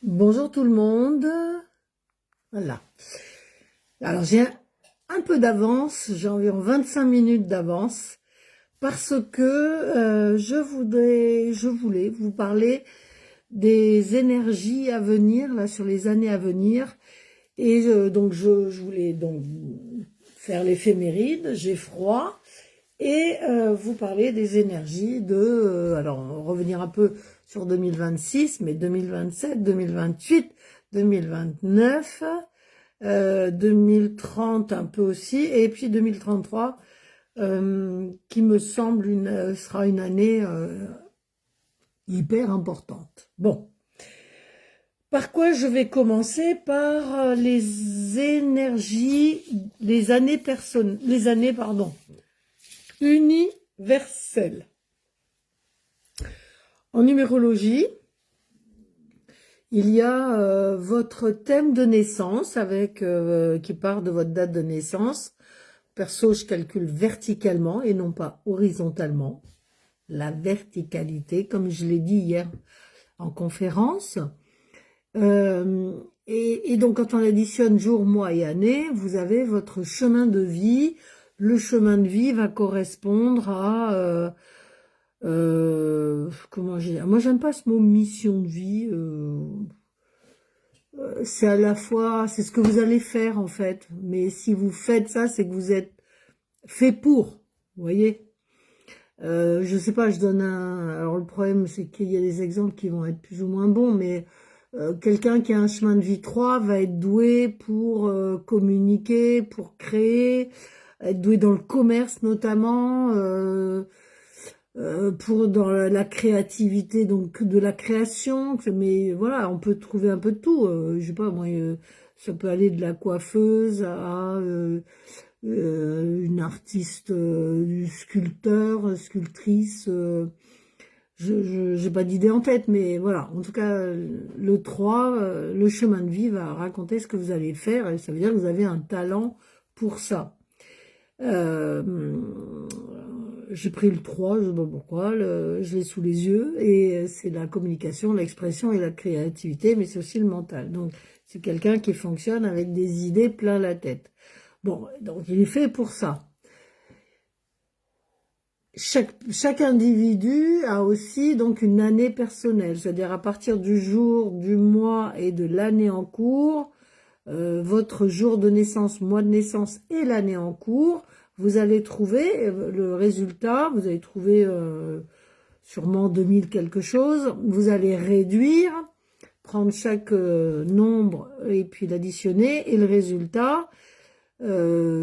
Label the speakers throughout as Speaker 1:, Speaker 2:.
Speaker 1: Bonjour tout le monde. Voilà. Alors j'ai un peu d'avance, j'ai environ 25 minutes d'avance parce que je voulais vous parler des énergies à venir là sur les années à venir et donc je voulais donc faire l'éphéméride, j'ai froid et vous parler des énergies de alors revenir un peu sur 2026 mais 2027, 2028, 2029 2030 un peu aussi, et puis 2033, qui me semble sera une année hyper importante. Bon, par quoi je vais commencer? Par les énergies, les années, pardon, universelles. En numérologie, il y a votre thème de naissance qui part de votre date de naissance. Perso, je calcule verticalement et non pas horizontalement. La verticalité, comme je l'ai dit hier en conférence. Et donc, quand on additionne jour, mois et année, vous avez votre chemin de vie. Le chemin de vie va correspondre à... comment dire? Moi, j'aime pas ce mot mission de vie. C'est à la fois... C'est ce que vous allez faire, en fait. Mais si vous faites ça, c'est que vous êtes fait pour. Vous voyez? Je sais pas, je donne un... Alors le problème, c'est qu'il y a des exemples qui vont être plus ou moins bons, mais quelqu'un qui a un chemin de vie 3 va être doué pour communiquer, pour créer, être doué dans le commerce notamment, pour dans la créativité, donc de la création. Mais voilà, on peut trouver un peu de tout. Je sais pas, moi, ça peut aller de la coiffeuse à... une artiste, sculpteur, sculptrice, je j'ai pas d'idée en tête, mais voilà, en tout cas, le 3, le chemin de vie va raconter ce que vous allez faire, et ça veut dire que vous avez un talent pour ça. Euh, j'ai pris le 3, je sais pas pourquoi, je l'ai sous les yeux, et c'est la communication, l'expression et la créativité, mais c'est aussi le mental. Donc, c'est quelqu'un qui fonctionne avec des idées plein la tête. Bon, donc il est fait pour ça. Chaque individu a aussi donc une année personnelle, c'est-à-dire à partir du jour, du mois et de l'année en cours, votre jour de naissance, mois de naissance et l'année en cours, vous allez trouver le résultat, vous allez trouver sûrement 2000 quelque chose, vous allez réduire, prendre chaque nombre et puis l'additionner, et le résultat,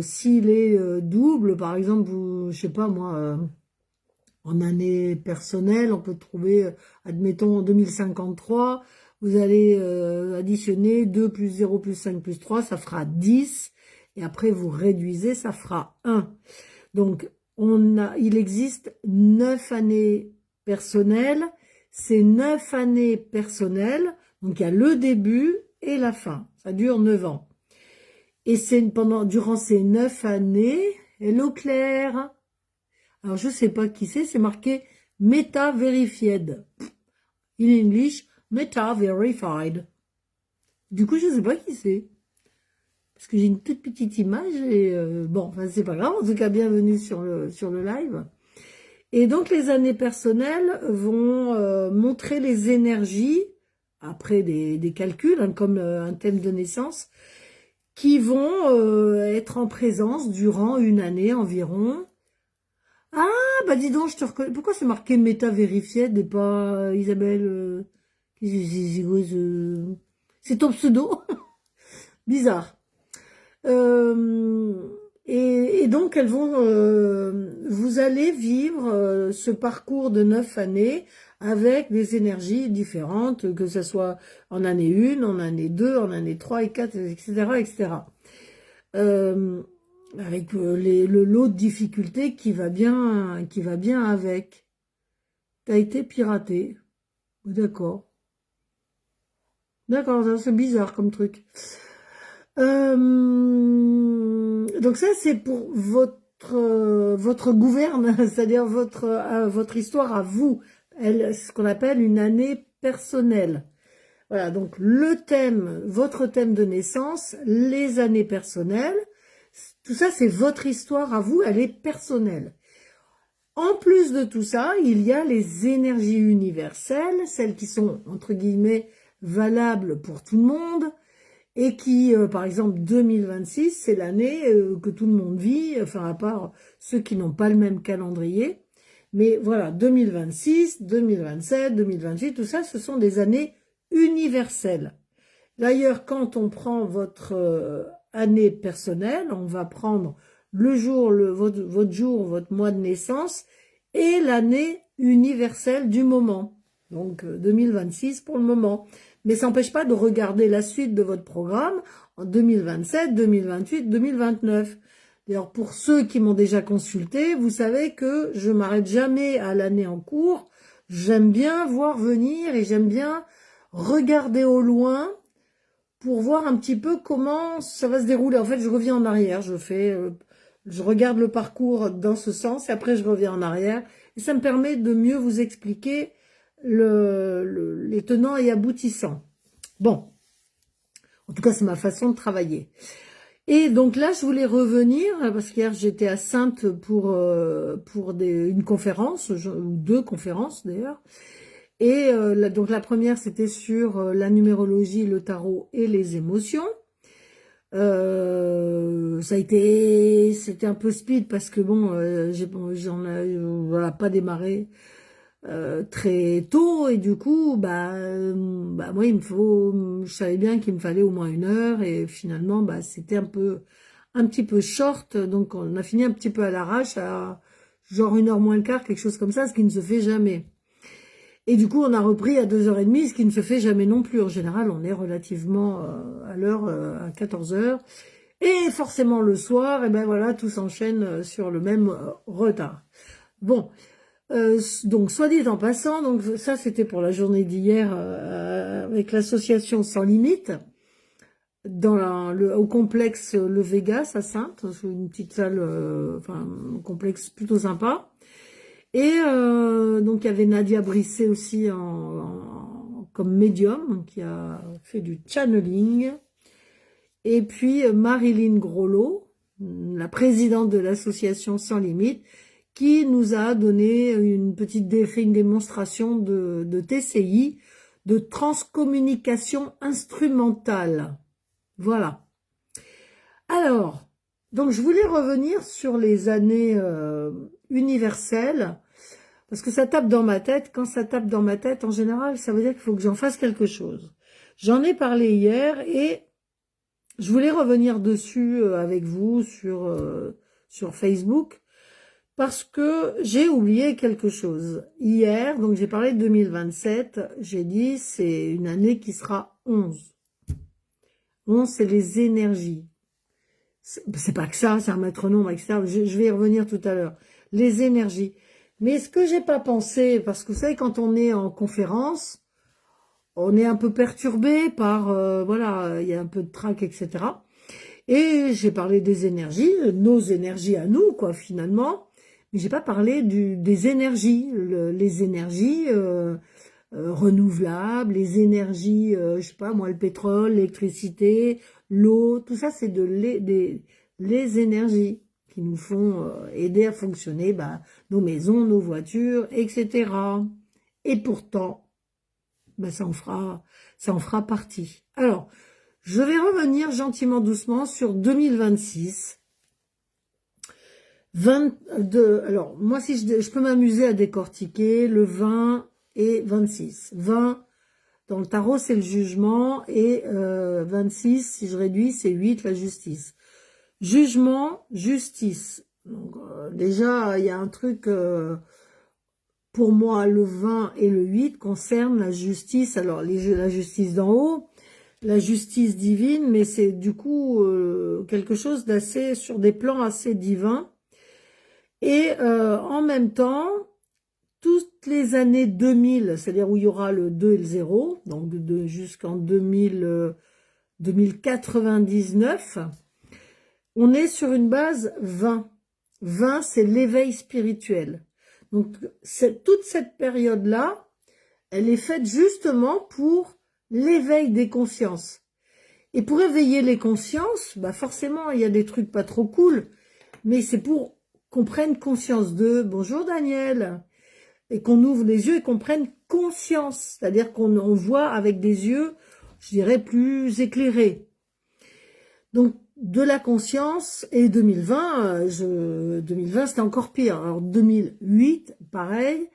Speaker 1: s'il est double, par exemple, vous, je sais pas moi, en année personnelle, on peut trouver, admettons, en 2053, vous allez additionner 2 plus 0 plus 5 plus 3, ça fera 10, et après vous réduisez, ça fera 1. Donc, il existe 9 années personnelles, ces 9 années personnelles, donc il y a le début et la fin, ça dure 9 ans. Et c'est durant ces 9 années, hello Claire. Alors je sais pas qui c'est marqué Meta Verified. In English, Meta Verified. Du coup, je sais pas qui c'est. Parce que j'ai une toute petite image et bon, enfin c'est pas grave. En tout cas, bienvenue sur le live. Et donc les années personnelles vont montrer les énergies, après des calculs, hein, comme un thème de naissance, qui vont être en présence durant une année environ. Ah, bah dis donc, je te reconnais. Pourquoi c'est marqué Meta Verified et pas Isabelle c'est ton pseudo? Bizarre. Euh, et donc, vous allez vivre ce parcours de 9 années avec des énergies différentes, que ce soit en année 1, en année 2, en année 3 et 4, etc., etc. Avec le lot de difficultés qui va bien avec. T'as été piraté. D'accord. D'accord, c'est bizarre comme truc. Donc ça, c'est pour votre gouverne, c'est-à-dire votre histoire à vous. Ce qu'on appelle une année personnelle. Voilà, donc le thème, votre thème de naissance, les années personnelles, tout ça c'est votre histoire à vous, elle est personnelle. En plus de tout ça, il y a les énergies universelles, celles qui sont entre guillemets valables pour tout le monde et qui, par exemple, 2026, c'est l'année que tout le monde vit, enfin à part ceux qui n'ont pas le même calendrier. Mais voilà, 2026, 2027, 2028, tout ça, ce sont des années universelles. D'ailleurs, quand on prend votre année personnelle, on va prendre le jour, votre jour, votre mois de naissance et l'année universelle du moment. Donc 2026 pour le moment. Mais ça n'empêche pas de regarder la suite de votre programme en 2027, 2028, 2029. D'ailleurs, pour ceux qui m'ont déjà consulté, vous savez que je m'arrête jamais à l'année en cours. J'aime bien voir venir et j'aime bien regarder au loin pour voir un petit peu comment ça va se dérouler. En fait, je reviens en arrière, je regarde le parcours dans ce sens et après je reviens en arrière. Et ça me permet de mieux vous expliquer les tenants et aboutissants. Bon, en tout cas, c'est ma façon de travailler. Et donc là, je voulais revenir, parce qu'hier, j'étais à Saintes pour une conférence, ou deux conférences d'ailleurs. Et donc la première, c'était sur la numérologie, le tarot et les émotions. C'était un peu speed parce que bon, voilà, pas démarré très tôt et du coup, moi, je savais bien qu'il me fallait au moins 1 heure et finalement, c'était un petit peu short, donc on a fini un petit peu à l'arrache, à genre 1 heure moins le quart, quelque chose comme ça, ce qui ne se fait jamais. Et du coup, on a repris à 2h30, ce qui ne se fait jamais non plus. En général, on est relativement à l'heure, à 14h. Et forcément, le soir, et ben voilà, tout s'enchaîne sur le même retard. Bon, donc, soit dit en passant, donc ça, c'était pour la journée d'hier avec l'association Sans Limites, au complexe Le Vegas à Saintes, une petite salle, enfin, un complexe plutôt sympa. Et donc, il y avait Nadia Brisset aussi comme médium, qui a fait du channeling. Et puis, Marilyn Grolot, la présidente de l'association Sans Limites, qui nous a donné une démonstration de TCI, de transcommunication instrumentale. Voilà. Alors, donc je voulais revenir sur les années universelles, parce que ça tape dans ma tête. Quand ça tape dans ma tête, en général, ça veut dire qu'il faut que j'en fasse quelque chose. J'en ai parlé hier et je voulais revenir dessus avec vous sur Facebook, parce que j'ai oublié quelque chose. Hier, donc j'ai parlé de 2027, j'ai dit c'est une année qui sera 11. 11, c'est les énergies. C'est pas que ça, c'est un métronome, etc. Je vais y revenir tout à l'heure. Les énergies. Mais ce que j'ai pas pensé, parce que vous savez, quand on est en conférence, on est un peu perturbé par, voilà, il y a un peu de trac, etc. Et j'ai parlé des énergies, nos énergies à nous, quoi, finalement. Mais j'ai pas parlé des énergies, les énergies renouvelables, les énergies, je sais pas moi, le pétrole, l'électricité, l'eau, tout ça c'est les énergies qui nous font aider à fonctionner nos maisons, nos voitures, etc. Et pourtant, ça en fera partie. Alors, je vais revenir gentiment doucement sur 2026. 22, alors moi si je peux m'amuser à décortiquer le 20 et 26. 20 dans le tarot c'est le jugement et 26 si je réduis c'est 8 la justice. Jugement, justice. Donc déjà il y a un truc pour moi le 20 et le 8 concernent la justice. Alors la justice d'en haut, la justice divine, mais c'est du coup quelque chose d'assez sur des plans assez divins. Et en même temps, toutes les années 2000, c'est-à-dire où il y aura le 2 et le 0, donc jusqu'en 2099, on est sur une base 20. 20, c'est l'éveil spirituel. Donc toute cette période-là, elle est faite justement pour l'éveil des consciences. Et pour éveiller les consciences, bah forcément, il y a des trucs pas trop cool, mais c'est pour qu'on prenne conscience de « Bonjour Daniel !» et qu'on ouvre les yeux et qu'on prenne conscience, c'est-à-dire qu'on voit avec des yeux, je dirais, plus éclairés. Donc, de la conscience, et 2020, 2020 c'était encore pire. Alors 2008, pareil.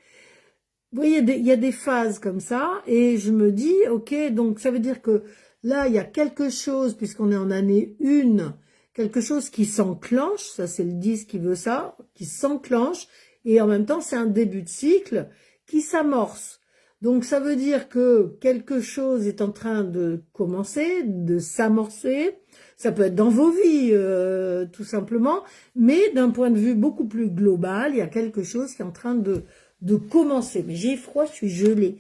Speaker 1: Vous voyez, il y a des phases comme ça, et je me dis, ok, donc ça veut dire que là, il y a quelque chose, puisqu'on est en année 1, quelque chose qui s'enclenche, ça c'est le 10 qui veut ça, qui s'enclenche, et en même temps, c'est un début de cycle qui s'amorce. Donc ça veut dire que quelque chose est en train de commencer, de s'amorcer. Ça peut être dans vos vies, tout simplement, mais d'un point de vue beaucoup plus global, il y a quelque chose qui est en train de commencer. Mais j'ai froid, je suis gelée.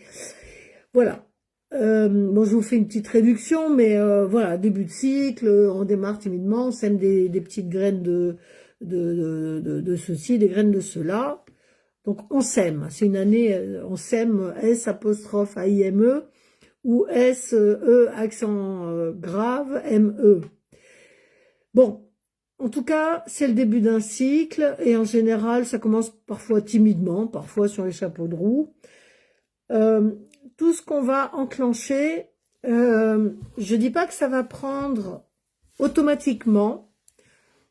Speaker 1: Voilà. Bon, je vous fais une petite réduction, mais voilà, début de cycle, on démarre timidement, on sème des petites graines de ceci, des graines de cela. Donc, on sème. C'est une année, on sème, S apostrophe A-I-M-E, ou S-E accent grave, M-E. Bon, en tout cas, c'est le début d'un cycle, et en général, ça commence parfois timidement, parfois sur les chapeaux de roue. Tout ce qu'on va enclencher, je dis pas que ça va prendre automatiquement.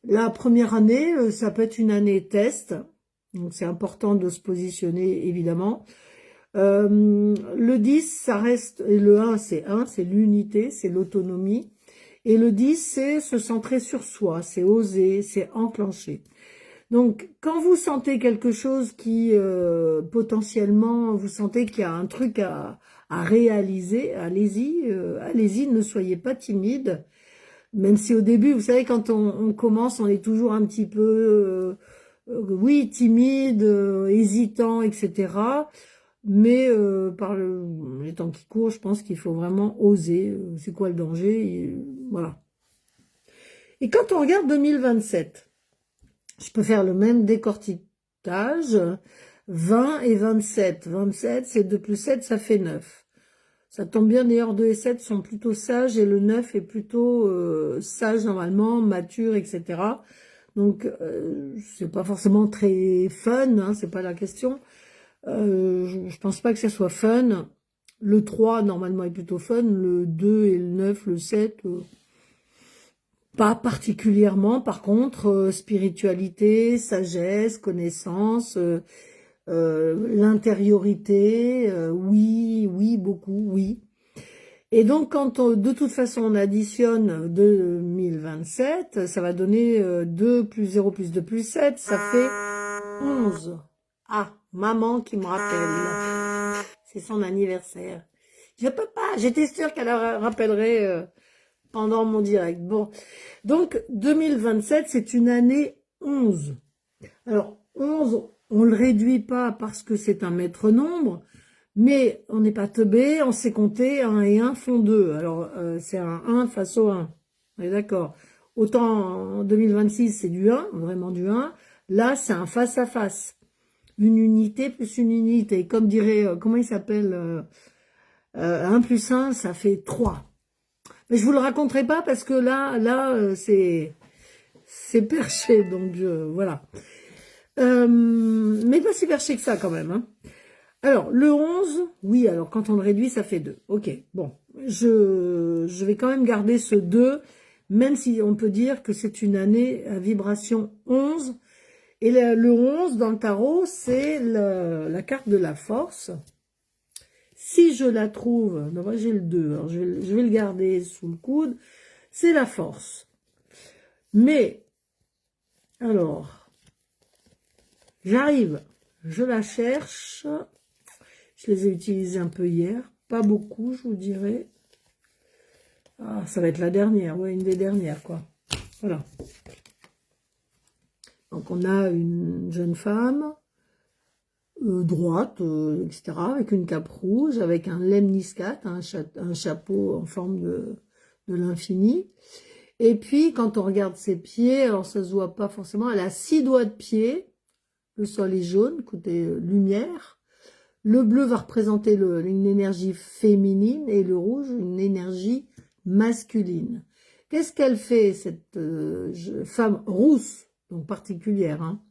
Speaker 1: La première année, ça peut être une année test, donc c'est important de se positionner évidemment. Le 10, ça reste, et le 1, c'est l'unité, c'est l'autonomie. Et le 10, c'est se centrer sur soi, c'est oser, c'est enclencher. Donc, quand vous sentez quelque chose qui, potentiellement, vous sentez qu'il y a un truc à réaliser, allez-y, allez-y, ne soyez pas timide. Même si au début, vous savez, quand on commence, on est toujours un petit peu, oui, timide, hésitant, etc. Mais par les temps qui courent, je pense qu'il faut vraiment oser. C'est quoi le danger? Voilà. Et quand on regarde 2027, je peux faire le même décortiquage. 20 et 27. 27, c'est 2 plus 7, ça fait 9. Ça tombe bien, d'ailleurs, 2 et 7 sont plutôt sages, et le 9 est plutôt sage normalement, mature, etc. Donc, c'est pas forcément très fun, hein, c'est pas la question. Je pense pas que ça soit fun. Le 3, normalement, est plutôt fun. Le 2 et le 9, le 7, pas particulièrement. Par contre, spiritualité, sagesse, connaissance, l'intériorité, oui, oui, beaucoup, oui. Et donc, quand de toute façon on additionne 2027, ça va donner 2 plus 0 plus 2 plus 7, ça fait 11. Ah, maman qui me rappelle. C'est son anniversaire. Je peux pas, j'étais sûre qu'elle rappellerait pendant mon direct. Bon, donc 2027, c'est une année 11. Alors, 11, on le réduit pas parce que c'est un maître nombre, mais on n'est pas teubé, on sait compter, 1 et 1 font 2. Alors, c'est un 1 face au 1. On est d'accord. Autant en 2026, c'est du 1, vraiment du 1. Là, c'est un face à face. Une unité plus une unité. Comme dirait, comment il s'appelle 1 plus 1, ça fait 3. Mais je vous le raconterai pas parce que là, c'est perché. Donc, voilà. Mais pas si perché que ça quand même. Hein. Alors, le 11, oui, alors quand on le réduit, ça fait 2. Ok, bon, je vais quand même garder ce 2, même si on peut dire que c'est une année à vibration 11. Et le 11, dans le tarot, c'est la carte de la force. Si je la trouve, non, moi j'ai le 2, alors je vais le garder sous le coude, c'est la force. Mais, alors, j'arrive, je la cherche. Je les ai utilisés un peu hier. Pas beaucoup, je vous dirais. Ah, ça va être la dernière. Ouais, une des dernières, quoi. Voilà. Donc, on a une jeune femme, droite, etc., avec une cape rouge, avec un lemniscate, un chapeau en forme de l'infini. Et puis, quand on regarde ses pieds, alors ça se voit pas forcément, elle a 6 doigts de pied. Le sol est jaune, côté lumière. Le bleu va représenter une énergie féminine et le rouge, une énergie masculine. Qu'est-ce qu'elle fait, cette femme rousse, donc particulière, hein?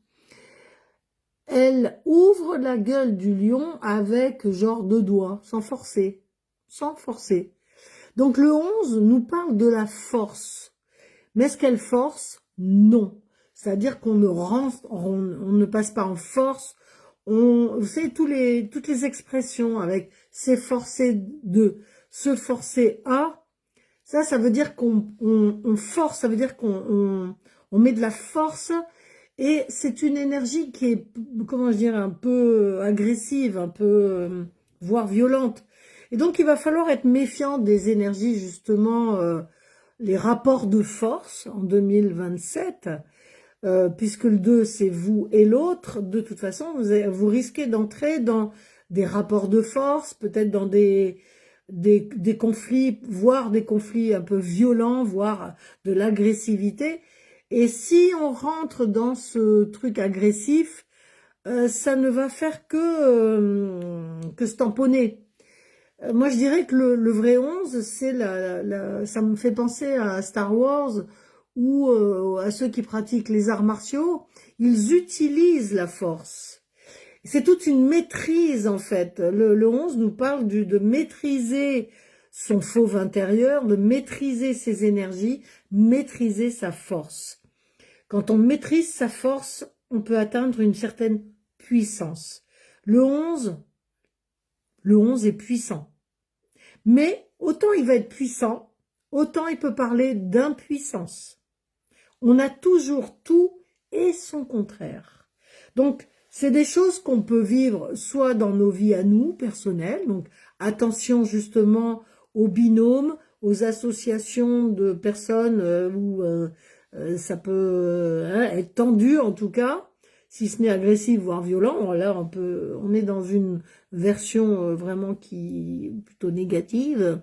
Speaker 1: Elle ouvre la gueule du lion avec genre deux doigts, sans forcer. Sans forcer. Donc le 11 nous parle de la force. Mais est-ce qu'elle force? Non. C'est-à-dire qu'on ne passe pas en force. Vous savez, toutes les expressions avec s'efforcer de, se forcer à, ça veut dire qu'on force, ça veut dire on met de la force. Et c'est une énergie qui est, comment je dirais, un peu agressive, un peu, voire violente. Et donc, il va falloir être méfiant des énergies, justement, les rapports de force en 2027, puisque le 2, c'est vous et l'autre. De toute façon, vous risquez d'entrer dans des rapports de force, peut-être dans des conflits, voire des conflits un peu violents, voire de l'agressivité. Et si on rentre dans ce truc agressif, ça ne va faire que se tamponner. Moi, je dirais que le vrai 11, c'est ça me fait penser à Star Wars ou à ceux qui pratiquent les arts martiaux. Ils utilisent la force. C'est toute une maîtrise, en fait. Le 11 nous parle de maîtriser son fauve intérieur, de maîtriser ses énergies, maîtriser sa force. Quand on maîtrise sa force, on peut atteindre une certaine puissance. Le 11 est puissant. Mais autant il va être puissant, autant il peut parler d'impuissance. On a toujours tout et son contraire. Donc, c'est des choses qu'on peut vivre soit dans nos vies à nous, personnelles, donc attention justement aux binômes, aux associations de personnes où ça peut être tendu en tout cas, si ce n'est agressif voire violent. Là, on est dans une version vraiment qui est plutôt négative.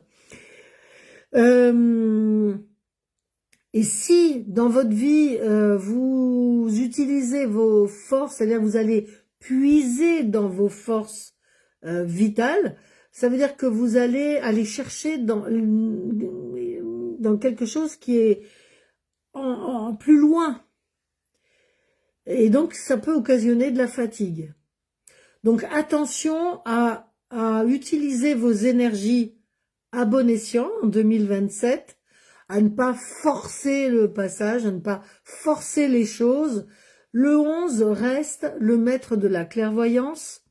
Speaker 1: Et si dans votre vie vous utilisez vos forces, c'est-à-dire vous allez puiser dans vos forces vitales, ça veut dire que vous allez aller chercher dans quelque chose qui est en plus loin. Et donc, ça peut occasionner de la fatigue. Donc, attention à utiliser vos énergies à bon escient en 2027, à ne pas forcer le passage, à ne pas forcer les choses. Le 11 reste le maître de la clairvoyance.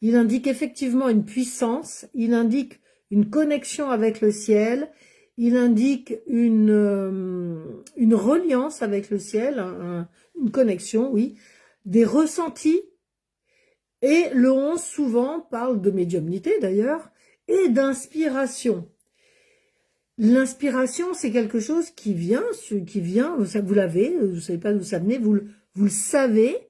Speaker 1: Il indique effectivement une puissance, il indique une connexion avec le ciel, il indique une reliance avec le ciel, une connexion, oui, des ressentis. Et le 11 souvent parle de médiumnité d'ailleurs, et d'inspiration. L'inspiration, c'est quelque chose qui vient, vous l'avez, vous ne savez pas d'où ça venait, vous le savez,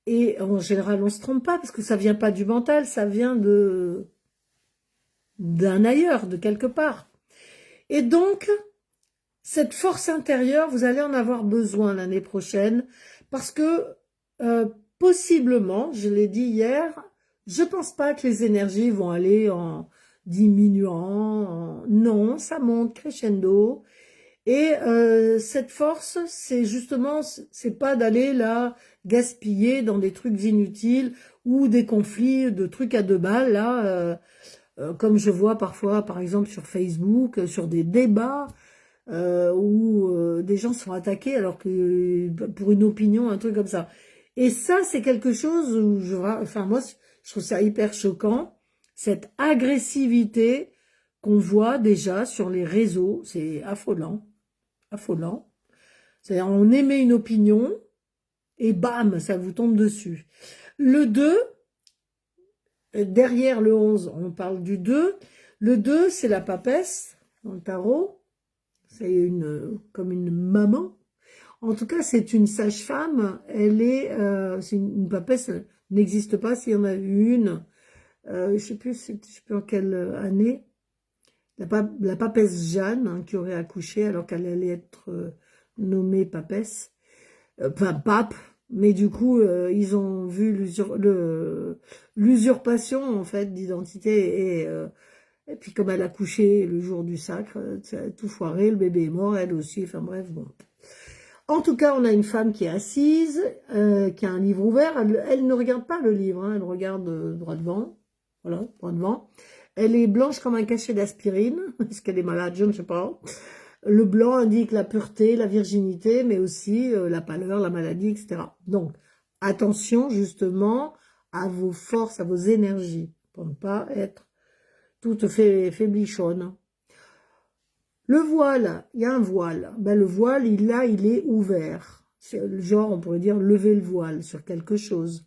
Speaker 1: et en général, on ne se trompe pas, parce que ça ne vient pas du mental, ça vient d'un ailleurs, de quelque part. Et donc, cette force intérieure, vous allez en avoir besoin l'année prochaine, parce que, possiblement, je l'ai dit hier, je ne pense pas que les énergies vont aller en diminuant, non, ça monte crescendo. Et cette force, c'est justement, c'est pas d'aller là gaspiller dans des trucs inutiles ou des conflits de trucs à deux balles, là, comme je vois parfois, par exemple, sur Facebook, sur des débats où des gens sont attaqués alors que pour une opinion, un truc comme ça. Et ça, c'est quelque chose où moi, je trouve ça hyper choquant, cette agressivité qu'on voit déjà sur les réseaux, c'est affolant. Affolant. C'est-à-dire, on émet une opinion et bam, ça vous tombe dessus. Le 2, derrière le 11, on parle du 2. Le 2, c'est la papesse dans le tarot. C'est comme une maman. En tout cas, c'est une sage-femme. C'est une papesse, n'existe pas. S'il y en a eu une, je ne sais plus en quelle année. La papesse Jeanne, hein, qui aurait accouché alors qu'elle allait être nommée papesse, enfin pape, Mais du coup, ils ont vu l'usurpation, en fait, d'identité. Et puis, comme elle a couché le jour du sacre, ça a tout foiré, le bébé est mort, elle aussi, enfin bref, bon. En tout cas, on a une femme qui est assise, qui a un livre ouvert. Elle ne regarde pas le livre, hein, elle regarde droit devant. Voilà, droit devant. Elle est blanche comme un cachet d'aspirine. Est-ce qu'elle est malade? Je ne sais pas. Le blanc indique la pureté, la virginité, mais aussi la pâleur, la maladie, etc. Donc, attention justement à vos forces, à vos énergies, pour ne pas être toute faiblichonne. Le voile, il y a un voile. Ben, le voile, il est ouvert. Genre, on pourrait dire lever le voile sur quelque chose.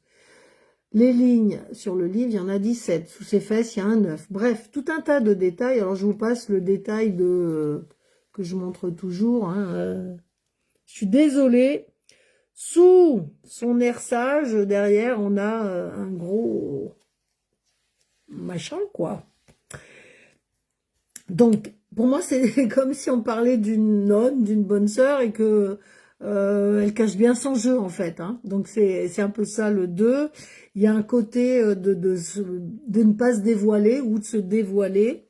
Speaker 1: Les lignes sur le livre, il y en a 17. Sous ses fesses, il y a un 9. Bref, tout un tas de détails. Alors, je vous passe le détail que je montre toujours. Hein. Je suis désolée. Sous son air sage, derrière, on a un gros machin, quoi. Donc, pour moi, c'est comme si on parlait d'une nonne, d'une bonne sœur, et que elle cache bien son jeu, en fait. Hein. Donc, c'est un peu ça, le 2. Il y a un côté de ne pas se dévoiler, ou de se dévoiler,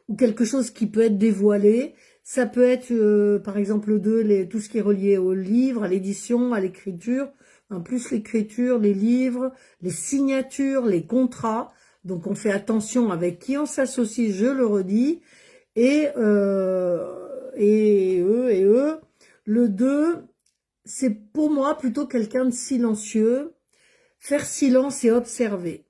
Speaker 1: ou quelque chose qui peut être dévoilé. Ça peut être, par exemple, le 2, tout ce qui est relié au livre, à l'édition, à l'écriture. En plus, l'écriture, les livres, les signatures, les contrats. Donc, on fait attention avec qui on s'associe, je le redis. Et eux. Le 2, c'est pour moi plutôt quelqu'un de silencieux. Faire silence et observer.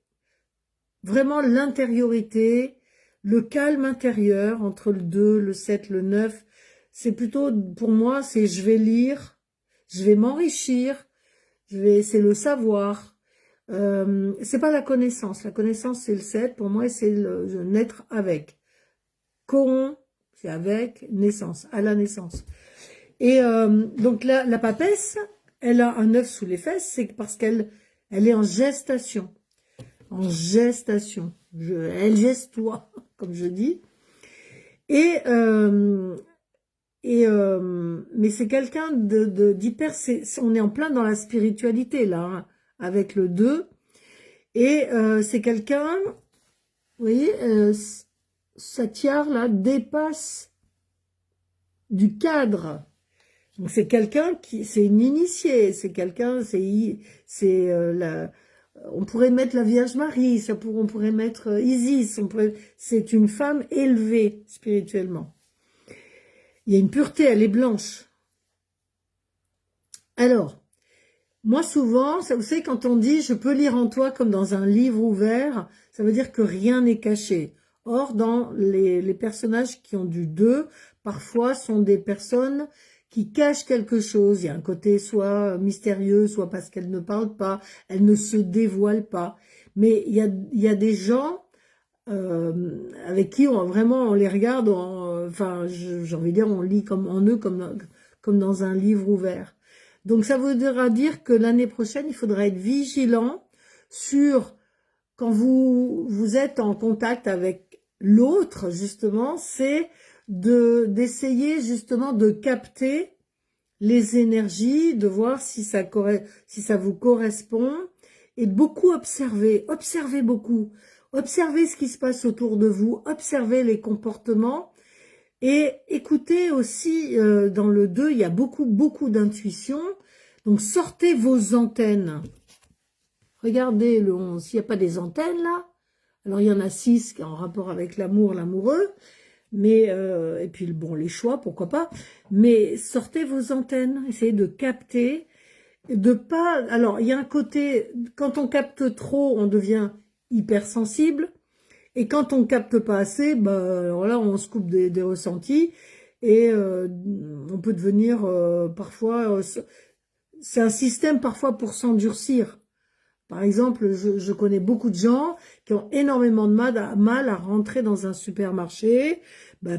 Speaker 1: Vraiment l'intériorité, le calme intérieur entre le 2, le 7, le 9. C'est plutôt, pour moi, c'est je vais lire, je vais m'enrichir, c'est le savoir. C'est pas la connaissance. La connaissance, c'est le 7. Pour moi, c'est le naître avec. Coron, c'est avec, naissance, à la naissance. Et donc la papesse, elle a un 9 sous les fesses, c'est parce qu'elle est en gestation. En gestation. Elle geste-toi, comme je dis. Mais c'est quelqu'un d'hyper... On est en plein dans la spiritualité, là, hein, avec le 2. Et c'est quelqu'un, vous voyez, sa tiare, là, dépasse du cadre. Donc c'est quelqu'un c'est une initiée, c'est quelqu'un, on pourrait mettre la Vierge Marie, on pourrait mettre Isis, c'est une femme élevée spirituellement. Il y a une pureté, elle est blanche. Alors, moi souvent, vous savez, quand on dit « je peux lire en toi comme dans un livre ouvert », ça veut dire que rien n'est caché. Or, dans les personnages qui ont du 2, parfois sont des personnes qui cachent quelque chose. Il y a un côté soit mystérieux, soit parce qu'elles ne parlent pas, elles ne se dévoilent pas. Mais il y a des gens avec qui on les regarde, enfin, j'ai envie de dire, on lit comme en eux, comme dans un livre ouvert. Donc ça voudra dire que l'année prochaine, il faudra être vigilant sur, quand vous êtes en contact avec l'autre, justement, c'est d'essayer justement de capter les énergies, de voir si ça vous correspond, et de beaucoup observer beaucoup, observez ce qui se passe autour de vous, observez les comportements, et écoutez aussi, dans le 2, il y a beaucoup d'intuition, donc sortez vos antennes. Regardez le 11, s'il n'y a pas des antennes là, alors il y en a 6 qui sont en rapport avec l'amour, l'amoureux, mais et puis bon, les choix, pourquoi pas, mais sortez vos antennes, essayez de capter, de pas, alors il y a un côté, quand on capte trop, on devient hypersensible, et quand on capte pas assez, alors là on se coupe des ressentis, et on peut devenir parfois, c'est un système parfois pour s'endurcir. Par exemple, je connais beaucoup de gens qui ont énormément de mal à rentrer dans un supermarché,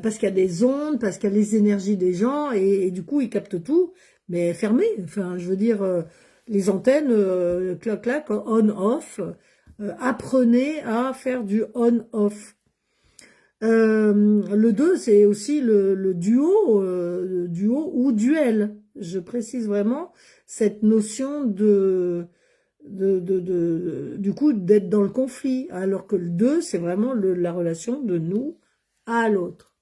Speaker 1: parce qu'il y a des ondes, parce qu'il y a les énergies des gens, et du coup, ils captent tout, mais fermé. Enfin, je veux dire, les antennes, clac, clac, on-off, apprenez à faire du on-off. Le 2, c'est aussi le duo ou duel. je précise vraiment cette notion du coup, d'être dans le conflit, alors que le 2, c'est vraiment la relation de nous à l'autre.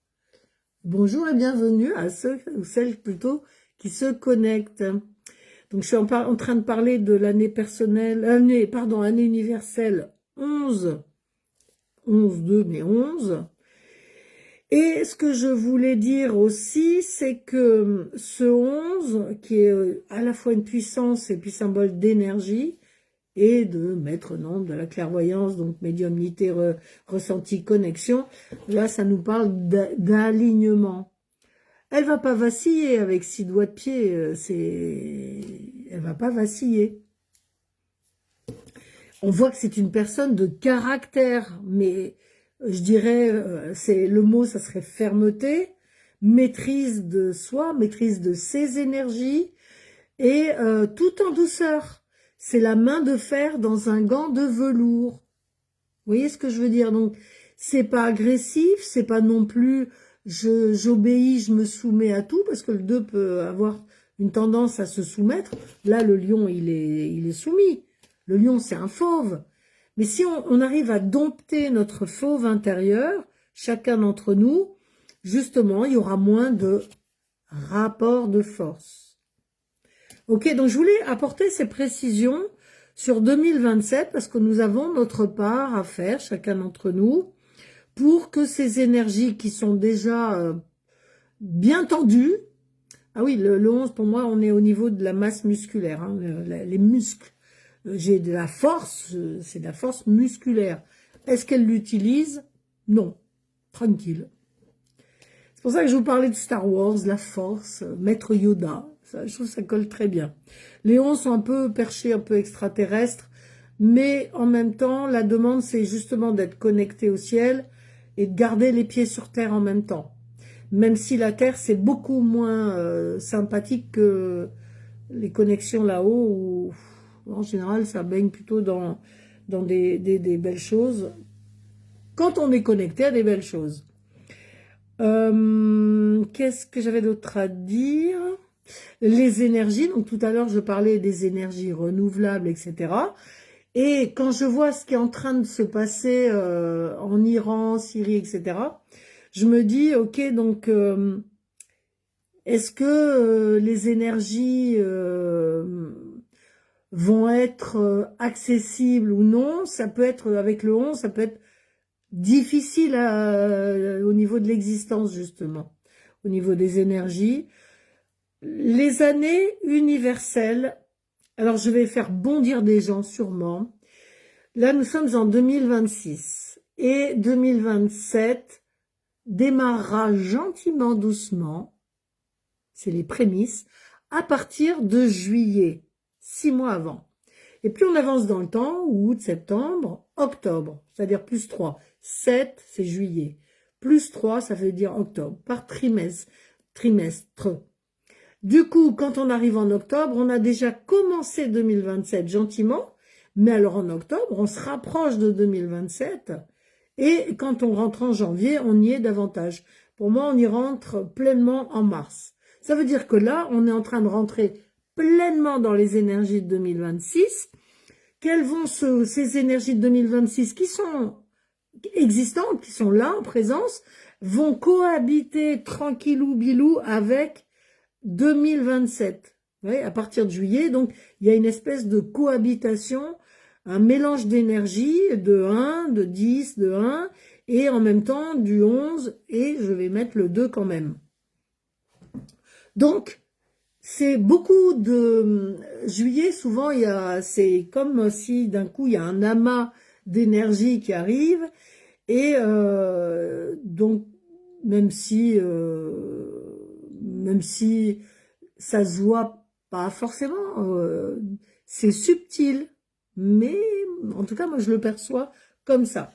Speaker 1: Bonjour et bienvenue à ceux ou celles plutôt qui se connectent. Donc, je suis en train de parler de l'année personnelle, année universelle 11, 2, mais 11. Et ce que je voulais dire aussi, c'est que ce 11, qui est à la fois une puissance et puis symbole d'énergie, et de maître nom de la clairvoyance, donc médiumnité, ressenti, connexion, là, ça nous parle d'alignement. Elle va pas vaciller avec 6 doigts de pied, elle va pas vaciller. On voit que c'est une personne de caractère, mais je dirais, le mot, ça serait fermeté, maîtrise de soi, maîtrise de ses énergies, et tout en douceur. C'est la main de fer dans un gant de velours. Vous voyez ce que je veux dire? Donc, c'est pas agressif, c'est pas non plus j'obéis, je me soumets à tout, parce que le 2 peut avoir une tendance à se soumettre. Là, le lion, il est soumis. Le lion, c'est un fauve. Mais si on arrive à dompter notre fauve intérieur, chacun d'entre nous, justement, il y aura moins de rapport de force. Ok, donc je voulais apporter ces précisions sur 2027 parce que nous avons notre part à faire, chacun d'entre nous, pour que ces énergies qui sont déjà bien tendues, ah oui, le 11, pour moi, on est au niveau de la masse musculaire, hein, les muscles. J'ai de la force, c'est de la force musculaire. Est-ce qu'elle l'utilise? Non. Tranquille. C'est pour ça que je vous parlais de Star Wars, la force, Maître Yoda. Ça, je trouve que ça colle très bien. Les 11 sont un peu perchés, un peu extraterrestres, mais en même temps, la demande, c'est justement d'être connecté au ciel et de garder les pieds sur terre en même temps. Même si la terre, c'est beaucoup moins sympathique que les connexions là-haut, où en général, ça baigne plutôt dans des belles choses. Quand on est connecté à des belles choses. Qu'est-ce que j'avais d'autre à dire? Les énergies, donc tout à l'heure je parlais des énergies renouvelables, etc. Et quand je vois ce qui est en train de se passer en Iran, Syrie, etc., je me dis, ok, donc est-ce que les énergies vont être accessibles ou non? Ça peut être, avec le 11, ça peut être difficile au niveau de l'existence, justement, au niveau des énergies. Les années universelles, alors je vais faire bondir des gens sûrement. Là, nous sommes en 2026 et 2027 démarrera gentiment, doucement, c'est les prémices, à partir de juillet, 6 mois avant. Et plus on avance dans le temps, août, septembre, octobre, c'est-à-dire plus 3. 7, c'est juillet. Plus 3, ça veut dire octobre, par trimestre. Du coup, quand on arrive en octobre, on a déjà commencé 2027 gentiment, mais alors en octobre, on se rapproche de 2027, et quand on rentre en janvier, on y est davantage. Pour moi, on y rentre pleinement en mars. Ça veut dire que là, on est en train de rentrer pleinement dans les énergies de 2026. Quelles vont ces énergies de 2026 qui sont existantes, qui sont là en présence, vont cohabiter tranquillou bilou avec 2027, oui, à partir de juillet. Donc, il y a une espèce de cohabitation, un mélange d'énergie de 1, de 10, de 1, et en même temps du 11, et je vais mettre le 2 quand même. Donc, c'est beaucoup de... Juillet, souvent, c'est comme si d'un coup, il y a un amas d'énergie qui arrive, et donc, même si ça se voit pas forcément, c'est subtil, mais en tout cas, moi, je le perçois comme ça.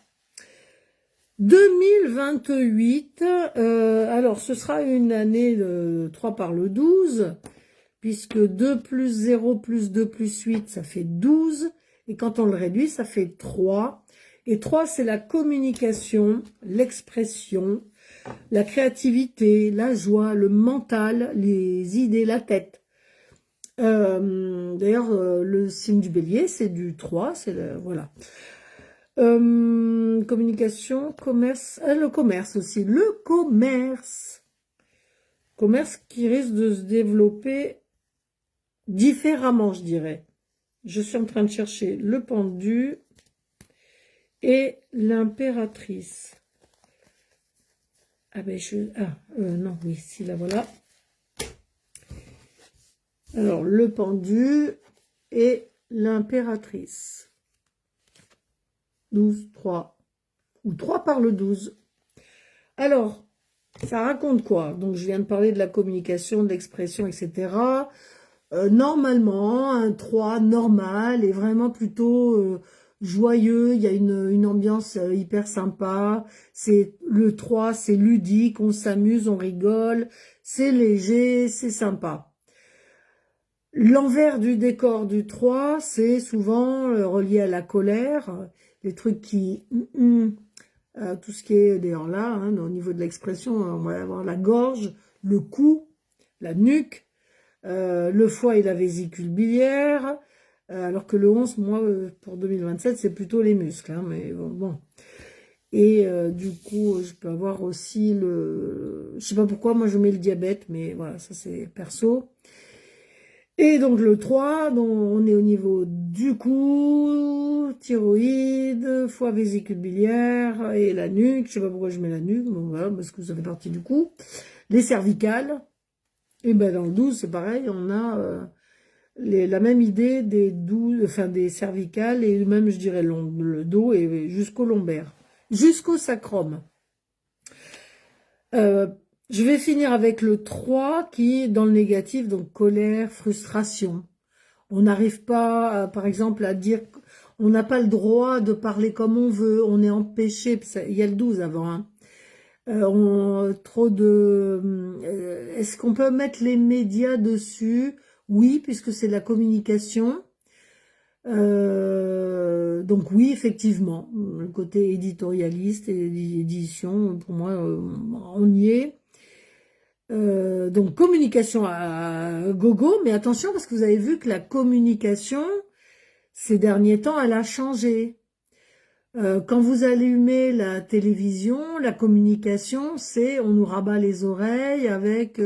Speaker 1: 2028, alors ce sera une année de 3 par le 12, puisque 2 plus 0 plus 2 plus 8, ça fait 12, et quand on le réduit, ça fait 3. Et 3, c'est la communication, l'expression, la créativité, la joie, le mental, les idées, la tête. D'ailleurs, le signe du bélier, c'est du 3, c'est le, voilà. Communication, commerce, le commerce aussi, le commerce. Commerce qui risque de se développer différemment, je dirais. Je suis en train de chercher le pendu et l'impératrice. Ah ben non, oui, si, là voilà. Alors, le pendu et l'impératrice. 12, 3. Ou 3 par le 12. Alors, ça raconte quoi? Donc, je viens de parler de la communication, de l'expression, etc. Normalement, un 3 normal est vraiment plutôt joyeux. Il y a une ambiance hyper sympa. C'est le 3, c'est ludique, on s'amuse, on rigole. C'est léger, c'est sympa. L'envers du décor du 3, c'est souvent relié à la colère, les trucs qui... tout ce qui est d'ailleurs là, hein, au niveau de l'expression, on va avoir la gorge, le cou, la nuque, le foie et la vésicule biliaire, alors que le 11, moi, pour 2027, c'est plutôt les muscles, hein, mais bon. Et du coup, je peux avoir aussi le... Je sais pas pourquoi, moi je mets le diabète, mais voilà, ça c'est perso. Et donc le 3, donc on est au niveau du cou, thyroïde, foie, vésicule biliaire et la nuque. Je sais pas pourquoi je mets la nuque, bon voilà, parce que ça fait partie du cou. Les cervicales. Et ben dans le 12, c'est pareil, on a la même idée des 12, enfin des cervicales et même je dirais le dos et jusqu'au lombaire, jusqu'au sacrum. Je vais finir avec le 3 qui est dans le négatif, donc colère, frustration. On n'arrive pas, par exemple, à dire... On n'a pas le droit de parler comme on veut, on est empêché, il y a le 12 avant, hein. Trop de... Est-ce qu'on peut mettre les médias dessus? Oui, puisque c'est la communication. Donc oui, effectivement, le côté éditorialiste et édition, pour moi, on y est. Donc communication à gogo, mais attention parce que vous avez vu que la communication, ces derniers temps, elle a changé. Quand vous allumez la télévision, la communication, c'est on nous rabat les oreilles avec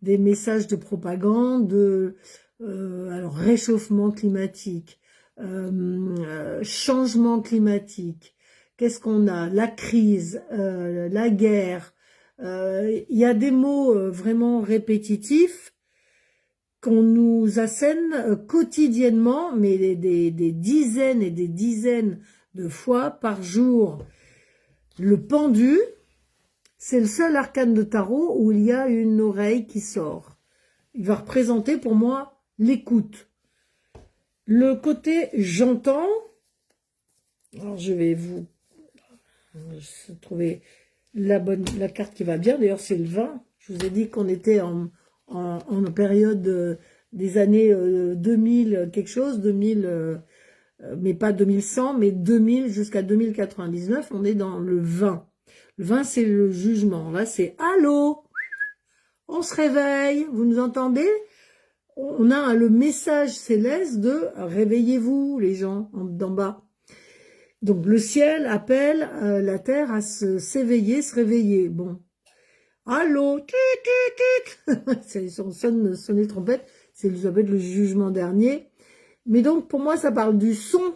Speaker 1: des messages de propagande, alors réchauffement climatique, changement climatique. Qu'est-ce qu'on a? La crise, la guerre. Il y a des mots vraiment répétitifs qu'on nous assène quotidiennement, mais des dizaines et des dizaines de fois par jour. Le pendu, c'est le seul arcane de tarot où il y a une oreille qui sort. Il va représenter pour moi l'écoute. Le côté j'entends, alors je vais vous trouver la carte qui va bien, d'ailleurs c'est le 20, je vous ai dit qu'on était en période des années 2000 quelque chose, 2000, mais pas 2100, mais 2000 jusqu'à 2099, on est dans le 20. Le 20 c'est le jugement, là c'est allô, on se réveille, vous nous entendez? On a le message céleste de réveillez-vous les gens d'en bas. Donc le ciel appelle la terre à s'éveiller, se réveiller. Bon, allô, ça sonne les trompettes, c'est Elisabeth le jugement dernier. Mais donc pour moi ça parle du son.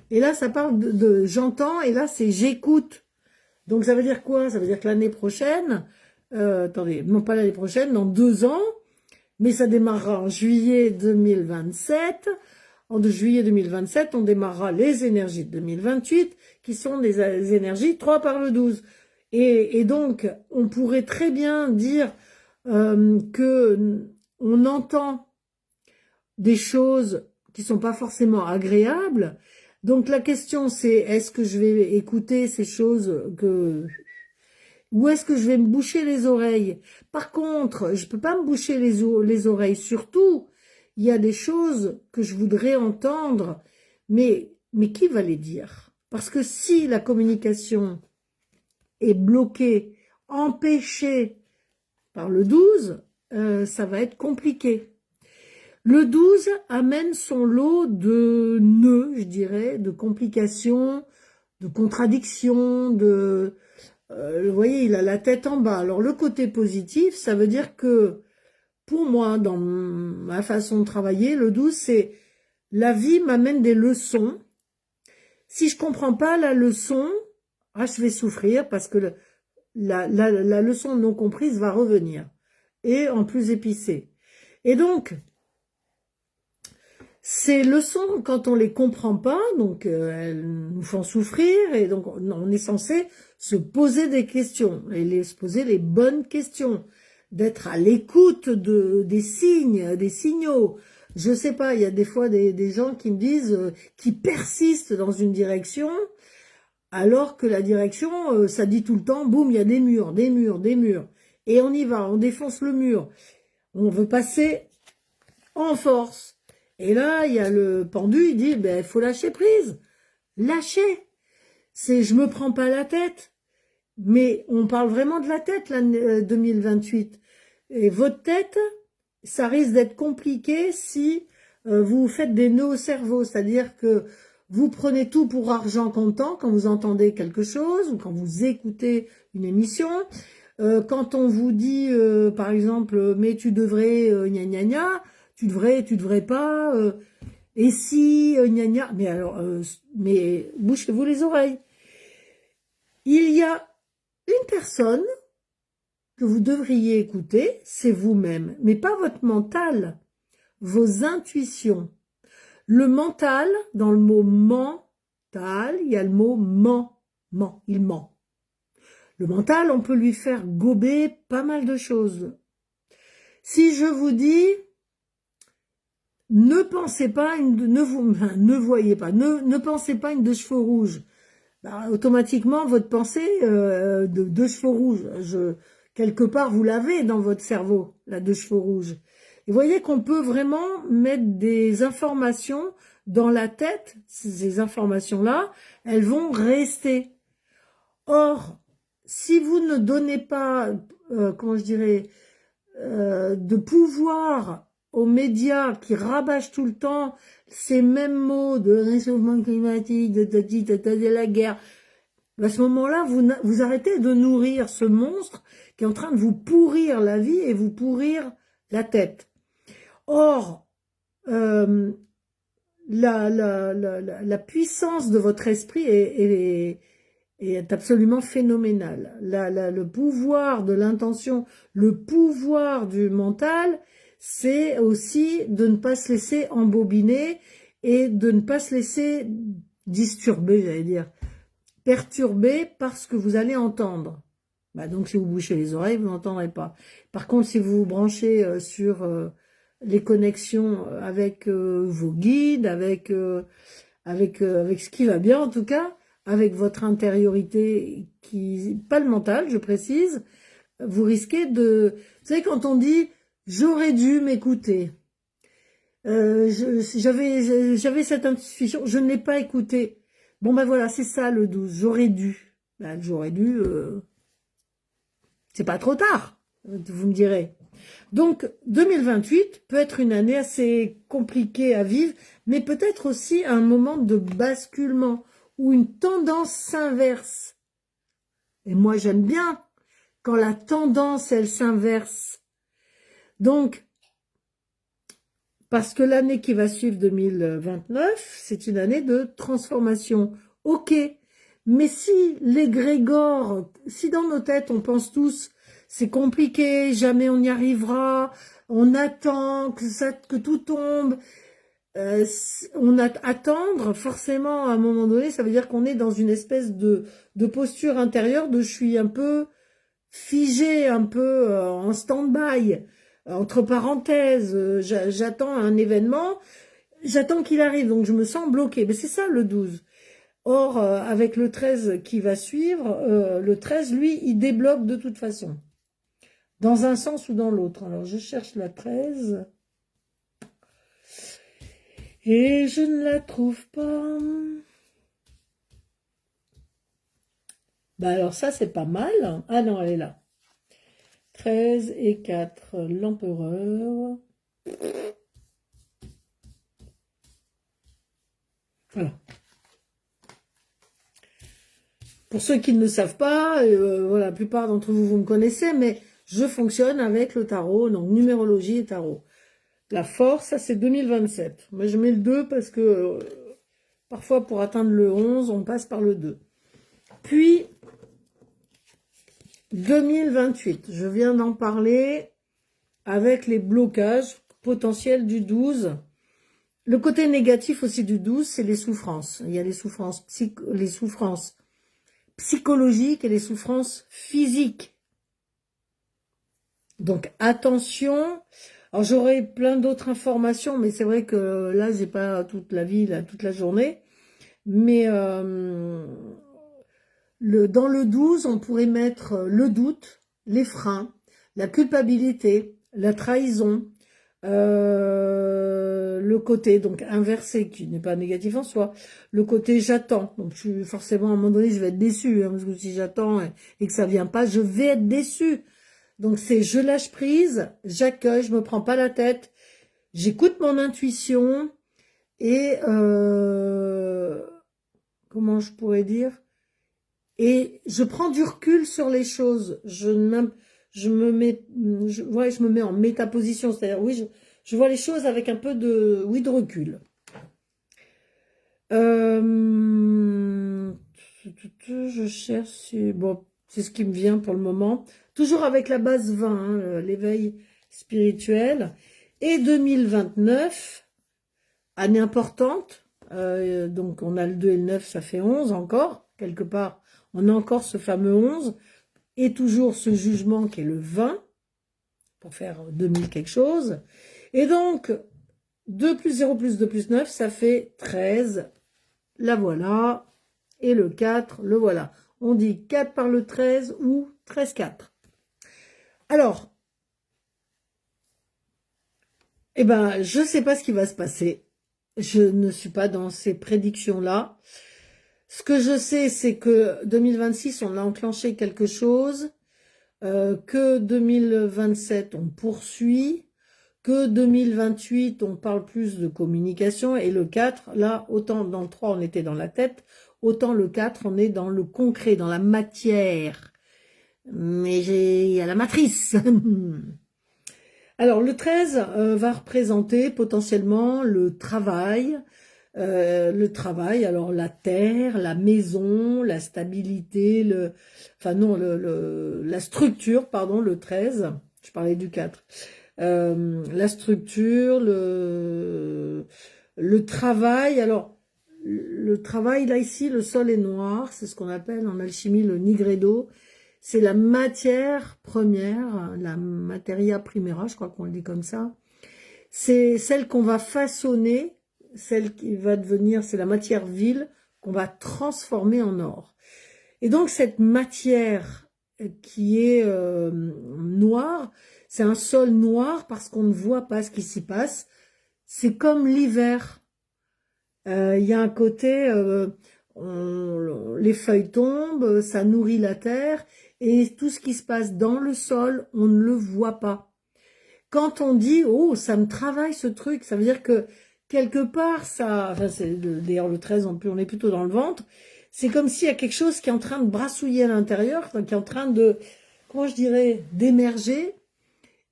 Speaker 1: Et là ça parle de j'entends et là c'est j'écoute. Donc ça veut dire quoi? Ça veut dire que l'année prochaine, attendez, non pas l'année prochaine, dans 2 ans, mais ça démarrera en juillet 2027. En juillet 2027, on démarrera les énergies de 2028, qui sont des énergies 3 par le 12. Et donc, on pourrait très bien dire que on entend des choses qui sont pas forcément agréables. Donc la question c'est, est-ce que je vais écouter ces choses ou est-ce que je vais me boucher les oreilles? Par contre, je peux pas me boucher les oreilles. Surtout, il y a des choses que je voudrais entendre, mais qui va les dire? Parce que si la communication est bloquée, empêchée par le 12, ça va être compliqué. Le 12 amène son lot de nœuds, je dirais, de complications, de contradictions, vous voyez, il a la tête en bas. Alors le côté positif, ça veut dire que pour moi, dans ma façon de travailler, le 12, c'est la vie m'amène des leçons. Si je comprends pas la leçon, je vais souffrir parce que la leçon non comprise va revenir. Et en plus épicée. Et donc, ces leçons, quand on les comprend pas, donc elles nous font souffrir, et donc on est censé se poser des questions, et se poser les bonnes questions, d'être à l'écoute des signes, des signaux. Je sais pas, il y a des fois des gens qui me disent, qui persistent dans une direction, alors que la direction, ça dit tout le temps, boum, il y a des murs, des murs, des murs. Et on y va, on défonce le mur. On veut passer en force. Et là, il y a le pendu, il dit, ben, faut lâcher prise. Lâcher. Je me prends pas la tête. Mais on parle vraiment de la tête, l'année 2028. Et votre tête, ça risque d'être compliqué si vous faites des nœuds au cerveau. C'est-à-dire que vous prenez tout pour argent comptant quand vous entendez quelque chose ou quand vous écoutez une émission. Quand on vous dit, par exemple, mais tu devrais, gna gna gna, tu devrais pas, et si, gna gna, mais alors, mais bouchez-vous les oreilles. Il y a une personne que vous devriez écouter, c'est vous-même, mais pas votre mental, vos intuitions. Le mental, dans le mot mental, il y a le mot il ment. Le mental, on peut lui faire gober pas mal de choses. Si je vous dis, ne pensez pas, ne voyez pas, ne pensez pas une deux chevaux rouges, bah, automatiquement, votre pensée de deux chevaux rouges, quelque part, vous l'avez dans votre cerveau, la deux chevaux rouges. Et vous voyez qu'on peut vraiment mettre des informations dans la tête, ces informations-là, elles vont rester. Or, si vous ne donnez pas, comment je dirais, de pouvoir aux médias qui rabâchent tout le temps ces mêmes mots de réchauffement climatique, de la guerre, à ce moment-là, vous arrêtez de nourrir ce monstre qui est en train de vous pourrir la vie et vous pourrir la tête. Or, la puissance de votre esprit est absolument phénoménale. Le pouvoir de l'intention, le pouvoir du mental, c'est aussi de ne pas se laisser embobiner et de ne pas se laisser disturber, j'allais dire, perturber par ce que vous allez entendre. Bah donc, si vous bouchez les oreilles, vous n'entendrez pas. Par contre, si vous vous branchez sur les connexions avec vos guides, avec ce qui va bien en tout cas, avec votre intériorité, pas le mental, je précise, vous risquez de... Vous savez, quand on dit « j'aurais dû m'écouter », j'avais cette intuition, je ne l'ai pas écouté. Bon ben voilà, c'est ça le 12, j'aurais dû. Ben, j'aurais dû, c'est pas trop tard, vous me direz. Donc 2028 peut être une année assez compliquée à vivre, mais peut-être aussi un moment de basculement ou une tendance s'inverse. Et moi j'aime bien quand la tendance elle s'inverse. Donc parce que l'année qui va suivre 2029, c'est une année de transformation. Ok, mais si l'égrégore, si dans nos têtes on pense tous, c'est compliqué, jamais on y arrivera, on attend que tout tombe, attendre, forcément, à un moment donné, ça veut dire qu'on est dans une espèce de posture intérieure de je suis un peu figé, un peu en stand-by, entre parenthèses, j'attends un événement, j'attends qu'il arrive, donc je me sens bloqué. Mais c'est ça le 12. Or, avec le 13 qui va suivre, le 13, lui, il débloque de toute façon. Dans un sens ou dans l'autre. Alors, je cherche la 13. Et je ne la trouve pas. Bah alors ça, c'est pas mal. Ah non, elle est là. 13 et 4, l'empereur. Voilà. Pour ceux qui ne le savent pas, voilà, la plupart d'entre vous, vous me connaissez, mais je fonctionne avec le tarot, donc numérologie et tarot. La force, ça c'est 2027. Moi je mets le 2 parce que parfois pour atteindre le 11, on passe par le 2. Puis 2028, je viens d'en parler avec les blocages potentiels du 12. Le côté négatif aussi du 12, c'est les souffrances. Il y a les souffrances psychologiques et les souffrances physiques. Donc attention. Alors j'aurai plein d'autres informations, mais c'est vrai que là j'ai pas toute la vie, là, toute la journée. Mais dans le 12, on pourrait mettre le doute, les freins, la culpabilité, la trahison, le côté donc inversé qui n'est pas négatif en soi, le côté j'attends. Donc je suis forcément à un moment donné je vais être déçue, hein, parce que si j'attends et que ça vient pas, je vais être déçue. Donc c'est je lâche prise, j'accueille, je me prends pas la tête, j'écoute mon intuition et comment je pourrais dire, et je prends du recul sur les choses. Je me mets en métaposition, c'est-à-dire oui, je vois les choses avec un peu de recul. Je cherche, bon, c'est ce qui me vient pour le moment. Toujours avec la base 20, hein, l'éveil spirituel. Et 2029, année importante. Donc on a le 2 et le 9, ça fait 11 encore. Quelque part, on a encore ce fameux 11. Et toujours ce jugement qui est le 20, pour faire 2000 quelque chose. Et donc, 2 plus 0 plus 2 plus 9, ça fait 13. La voilà. Et le 4, le voilà. On dit 4 par le 13 ou 13-4. Alors, eh ben, je ne sais pas ce qui va se passer. Je ne suis pas dans ces prédictions-là. Ce que je sais, c'est que 2026, on a enclenché quelque chose, que 2027, on poursuit, que 2028, on parle plus de communication, et le 4, là, autant dans le 3, on était dans la tête, autant le 4, on est dans le concret, dans la matière. Mais il y a la matrice. Alors, le 13 va représenter potentiellement le travail, alors la terre, la maison, la stabilité, la structure, pardon, le 13, je parlais du 4. La structure, le travail. Alors, le travail, là, ici, le sol est noir. C'est ce qu'on appelle en alchimie le nigredo. C'est la matière première, la materia primera, je crois qu'on le dit comme ça. C'est celle qu'on va façonner, celle qui va devenir, c'est la matière vile qu'on va transformer en or. Et donc, cette matière qui est noire, c'est un sol noir parce qu'on ne voit pas ce qui s'y passe. C'est comme l'hiver. Il y a un côté, les feuilles tombent, ça nourrit la terre, et tout ce qui se passe dans le sol, on ne le voit pas. Quand on dit, oh, ça me travaille ce truc, ça veut dire que quelque part, ça, enfin, d'ailleurs le 13, on est plutôt dans le ventre, c'est comme s'il y a quelque chose qui est en train de brassouiller à l'intérieur, qui est en train de, comment je dirais, d'émerger.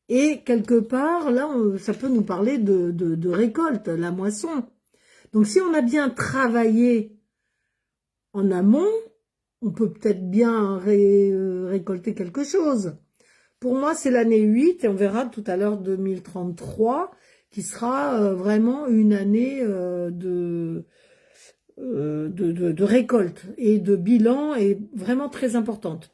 Speaker 1: Et quelque part, là, ça peut nous parler de récolte, la moisson. Donc, si on a bien travaillé en amont, on peut peut-être bien récolter quelque chose. Pour moi, c'est l'année 8, et on verra tout à l'heure 2033, qui sera vraiment une année de récolte et de bilan, et vraiment très importante.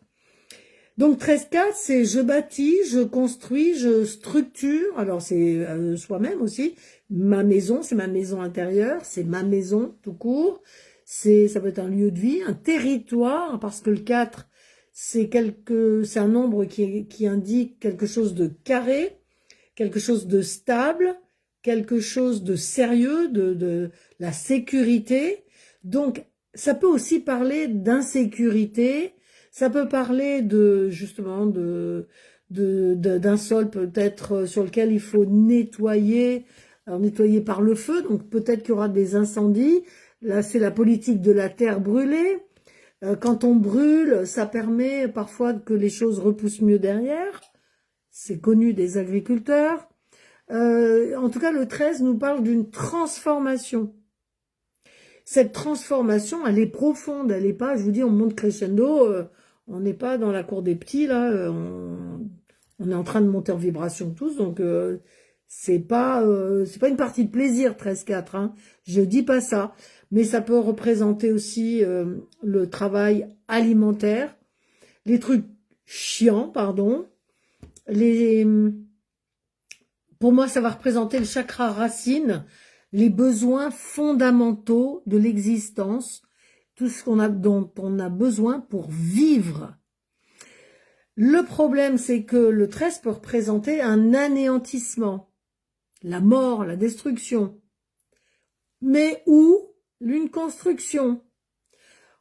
Speaker 1: Donc 13-4, c'est je bâtis, je construis, je structure. Alors c'est soi-même aussi. Ma maison, c'est ma maison intérieure, c'est ma maison tout court. Ça peut être un lieu de vie, un territoire, parce que le 4, c'est un nombre qui indique quelque chose de carré, quelque chose de stable, quelque chose de sérieux, de la sécurité. Donc ça peut aussi parler d'insécurité. Ça peut parler justement d'un sol peut-être sur lequel il faut nettoyer, alors nettoyer par le feu, donc peut-être qu'il y aura des incendies. Là, c'est la politique de la terre brûlée. Quand on brûle, ça permet parfois que les choses repoussent mieux derrière. C'est connu des agriculteurs. En tout cas, le 13 nous parle d'une transformation. Cette transformation, elle est profonde, elle n'est pas, je vous dis, on monte crescendo, on n'est pas dans la cour des petits, là, on est en train de monter en vibration tous, donc c'est pas une partie de plaisir, 13-4, hein, je dis pas ça, mais ça peut représenter aussi le travail alimentaire, les trucs chiants, pardon, pour moi, ça va représenter le chakra racine, les besoins fondamentaux de l'existence, tout ce dont on a besoin pour vivre. Le problème, c'est que le 13 peut représenter un anéantissement, la mort, la destruction, mais ou une construction,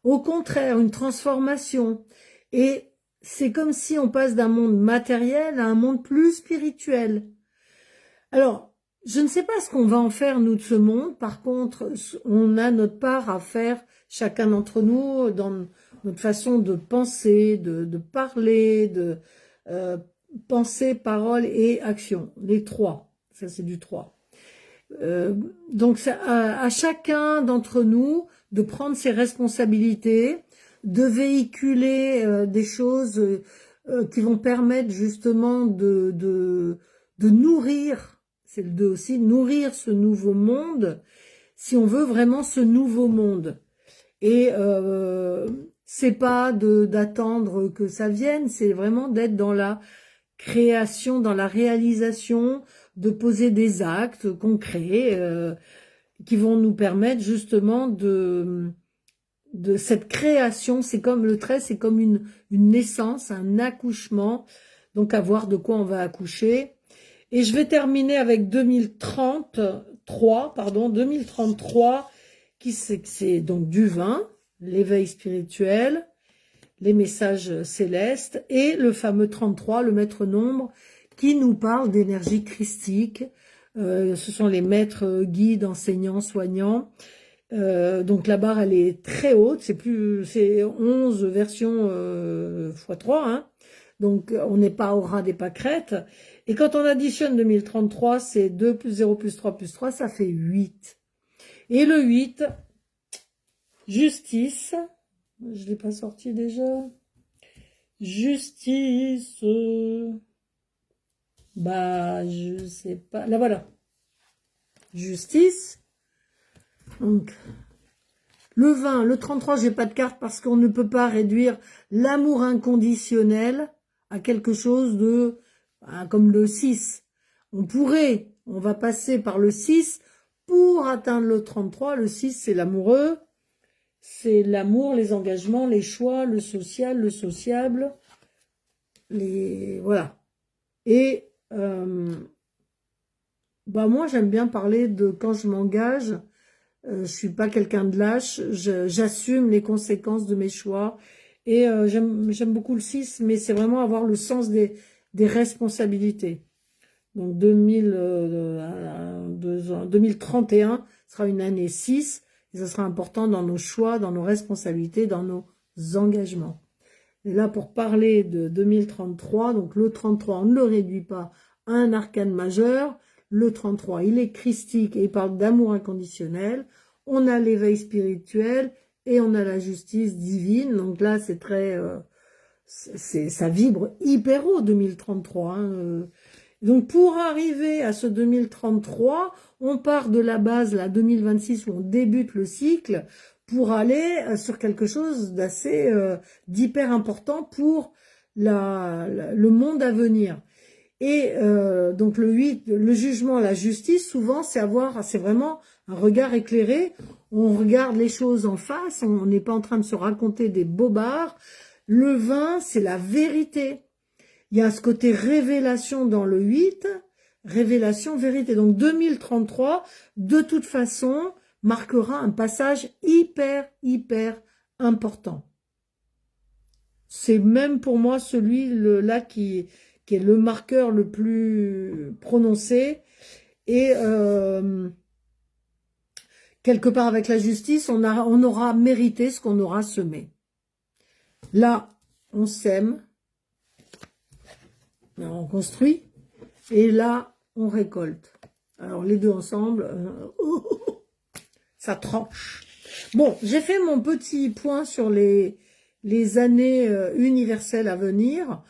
Speaker 1: au contraire, une transformation. Et c'est comme si on passe d'un monde matériel à un monde plus spirituel. Alors, je ne sais pas ce qu'on va en faire, nous, de ce monde. Par contre, on a notre part à faire, chacun d'entre nous, dans notre façon de penser, de parler, de pensée, parole et action. Les trois. Ça, c'est du 3. Donc, à chacun d'entre nous de prendre ses responsabilités, de véhiculer des choses qui vont permettre justement de nourrir, c'est le 2 aussi, nourrir ce nouveau monde, si on veut vraiment ce nouveau monde. Et c'est pas d'attendre que ça vienne, c'est vraiment d'être dans la création, dans la réalisation, de poser des actes concrets qui vont nous permettre justement de cette création. C'est comme le 13, c'est comme une naissance, un accouchement, donc à voir de quoi on va accoucher. Et je vais terminer avec 2033, qui c'est donc du vin, l'éveil spirituel, les messages célestes, et le fameux 33, le maître nombre, qui nous parle d'énergie christique. Ce sont les maîtres guides, enseignants, soignants. Donc la barre, elle est très haute, c'est 11 versions x3, hein. Donc on n'est pas au ras des pâquerettes. Et quand on additionne 2033, c'est 2 plus 0 plus 3 plus 3, ça fait 8. Et le 8, justice, je ne l'ai pas sorti déjà. Justice, bah je sais pas, là voilà. Justice. Donc, le 20, le 33, j'ai pas de carte parce qu'on ne peut pas réduire l'amour inconditionnel à quelque chose de, comme le 6. On va passer par le 6 pour atteindre le 33. Le 6, c'est l'amoureux, c'est l'amour, les engagements, les choix, le social, le sociable, voilà. Et moi, j'aime bien parler de quand je m'engage. Je suis pas quelqu'un de lâche, j'assume les conséquences de mes choix et j'aime beaucoup le 6, mais c'est vraiment avoir le sens des responsabilités. Donc 2031 sera une année 6 et ça sera important dans nos choix, dans nos responsabilités, dans nos engagements. Et là, pour parler de 2033, donc le 33, on ne le réduit pas à un arcane majeur. Le 33, il est christique et il parle d'amour inconditionnel. On a l'éveil spirituel et on a la justice divine. Donc là, c'est très... ça vibre hyper haut, 2033. Hein. Donc pour arriver à ce 2033, on part de la base, la 2026, où on débute le cycle, pour aller sur quelque chose d'assez d'hyper important pour le monde à venir. Et donc le 8, le jugement, la justice, souvent c'est vraiment un regard éclairé. On regarde les choses en face, on n'est pas en train de se raconter des bobards. Le 20, c'est la vérité. Il y a ce côté révélation dans le 8, révélation, vérité. Donc 2033, de toute façon, marquera un passage hyper important. C'est même pour moi celui-là qui est le marqueur le plus prononcé et quelque part avec la justice, on aura mérité ce qu'on aura semé. Là, on sème, on construit, et là, on récolte. Alors, les deux ensemble, ça tranche. Bon, j'ai fait mon petit point sur les années universelles à venir.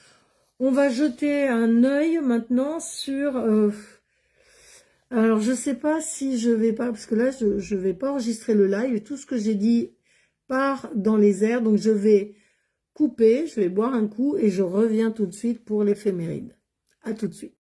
Speaker 1: On va jeter un œil maintenant sur... alors, je sais pas si je vais pas... Parce que là, je vais pas enregistrer le live. Tout ce que j'ai dit part dans les airs. Donc, je vais couper, je vais boire un coup et je reviens tout de suite pour l'éphéméride. À tout de suite.